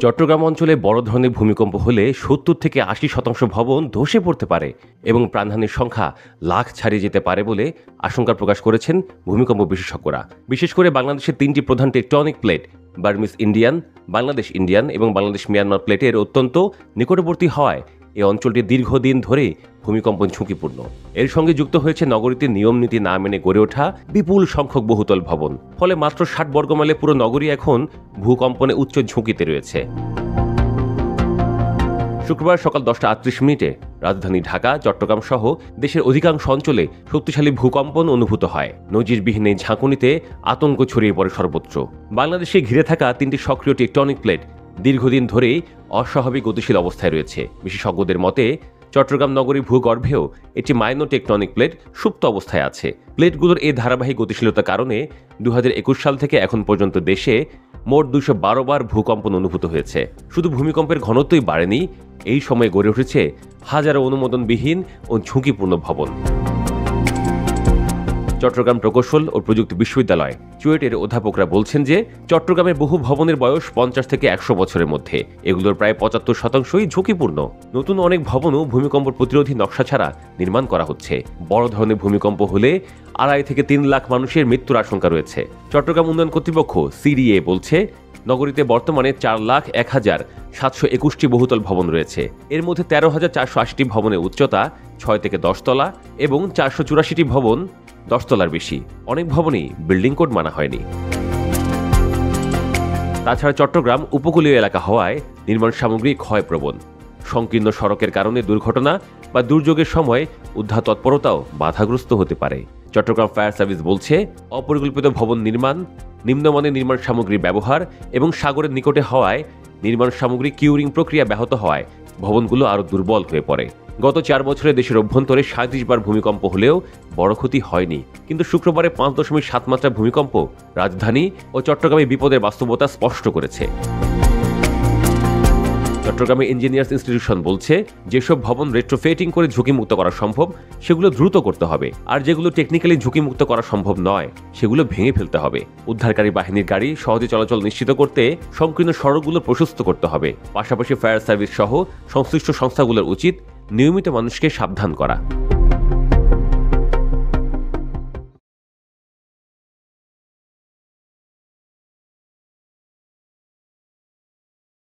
চট্টগ্রাম অঞ্চলে বড় ধরনের ভূমিকম্প হলে ৭০ থেকে ৮০% ভবন ধসে পড়তে পারে এবং প্রাণহানির সংখ্যা লাখ ছাড়িয়ে যেতে পারে বলে আশঙ্কা প্রকাশ করেছেন ভূমিকম্প বিশেষজ্ঞরা। বিশেষ করে বাংলাদেশের 3টি প্রধান tectonic plate Burmese Indian, Bangladesh Indian এবং বাংলাদেশ মিয়ানমার প্লেটের অত্যন্ত নিকটবর্তী হওয়ায় এই অঞ্চলটি দীর্ঘদিন ধরে ভূমিকম্প ঝুঁকিপূর্ণ। এর সঙ্গে যুক্ত হয়েছে নগরীতে নিয়মনীতি না মেনে গড়ে ওঠা বিপুল সংখ্যক বহুতল ভবন। ফলে মাত্র ৬০ বর্গমাইলে পুরো নগরী এখন ভূকম্পনে উচ্চ ঝুঁকিতে রয়েছে। শুক্রবার সকাল 10:38 রাজধানী ঢাকা, চট্টগ্রাম সহ দেশের অধিকাংশ অঞ্চলে শক্তিশালী ভূকম্পন অনুভূত হয়। নজিরবিহীন এই ঝাঁকুনিতে আতঙ্ক ছড়িয়ে পড়ে সর্বত্র। বাংলাদেশে ঘিরে থাকা 3টি সক্রিয় টেকটনিক প্লেট দীর্ঘদিন ধরেই অস্বাভাবিক গতিশীল অবস্থায় রয়েছে। বিশেষজ্ঞদের মতে চট্টগ্রাম নগরী ভূগর্ভেও একটি মাইনো টেকটনিক প্লেট সুপ্ত অবস্থায় আছে। প্লেটগুলোর এই ধারাবাহিক গতিশীলতার কারণে 2021 সাল থেকে এখন পর্যন্ত দেশে মোট 212 বার ভূকম্পন অনুভূত হয়েছে। শুধু ভূমিকম্পের ঘনত্বই বাড়েনি, এই সময়ে গড়ে উঠেছে হাজারো অনুমোদনবিহীন ও ঝুঁকিপূর্ণ ভবন। চট্টগ্রাম প্রকৌশল ও প্রযুক্তি বিশ্ববিদ্যালয় চুয়েটের অধ্যাপকরা বলছেন যে চট্টগ্রামের বহু ভবনের বয়স 50 থেকে 100 বছরের মধ্যে। এগুলোর প্রায় 75%ই ঝুঁকিপূর্ণ। নতুন অনেক ভবনও ভূমিকম্প প্রতিরোধী নকশা ছাড়া নির্মাণ করা হচ্ছে। বড় ধরনের ভূমিকম্প হলে 2.5 থেকে 3 লাখ মানুষের মৃত্যুর আশঙ্কা রয়েছে। চট্টগ্রাম উন্নয়ন কর্তৃপক্ষ সিডিএ বলছে নগরীতে বর্তমানে 4,01,721টি বহুতল ভবন রয়েছে। এর মধ্যে 13,480টি ভবনের উচ্চতা 6 থেকে 10 তলা এবং 484টি ভবন 10 তলার বেশি। অনেক ভবনই বিল্ডিং কোড মানা হয়নি। তাছাড়া চট্টগ্রাম উপকূলীয় এলাকা হওয়ায় নির্মাণ সামগ্রী ক্ষয়প্রবণ। সংকীর্ণ সড়কের কারণে দুর্ঘটনা বা দুর্যোগের সময় উদ্ধার তৎপরতাও বাধাগ্রস্ত হতে পারে। চট্টগ্রাম ফায়ার সার্ভিস বলছে অপরিকল্পিত ভবন নির্মাণ, নিম্নমানের নির্মাণ সামগ্রী ব্যবহার এবং সাগরের নিকটে হওয়ায় নির্মাণ সামগ্রী কিউরিং প্রক্রিয়া ব্যাহত হওয়ায় ভবনগুলো আরও দুর্বল হয়ে পড়ে। গত 4 বছরে দেশের অভ্যন্তরে 37 বার ভূমিকম্প হলেও বড় ক্ষতি হয়নি। কিন্তু শুক্রবারে 5.7 মাত্রা ভূমিকম্প রাজধানী ও চট্টগ্রামে বিপদের বাস্তবতা স্পষ্ট করেছে। চট্টগ্রামে ইঞ্জিনিয়ার্স ইনস্টিটিউশন বলছে যেসব ভবন রেট্রোফিটিং করে ঝুঁকিমুক্ত করা সম্ভব সেগুলো দ্রুত করতে হবে, আর যেগুলো টেকনিক্যালি ঝুঁকিমুক্ত করা সম্ভব নয় সেগুলো ভেঙে ফেলতে হবে। উদ্ধারকারী বাহিনীর গাড়ি সহজে চলাচল নিশ্চিত করতে সংকীর্ণ সড়কগুলো প্রশস্ত করতে হবে। পাশাপাশি ফায়ার সার্ভিস সহ সংশ্লিষ্ট সংস্থাগুলোর উচিত নিয়মিত মানুষকে সাবধান করা।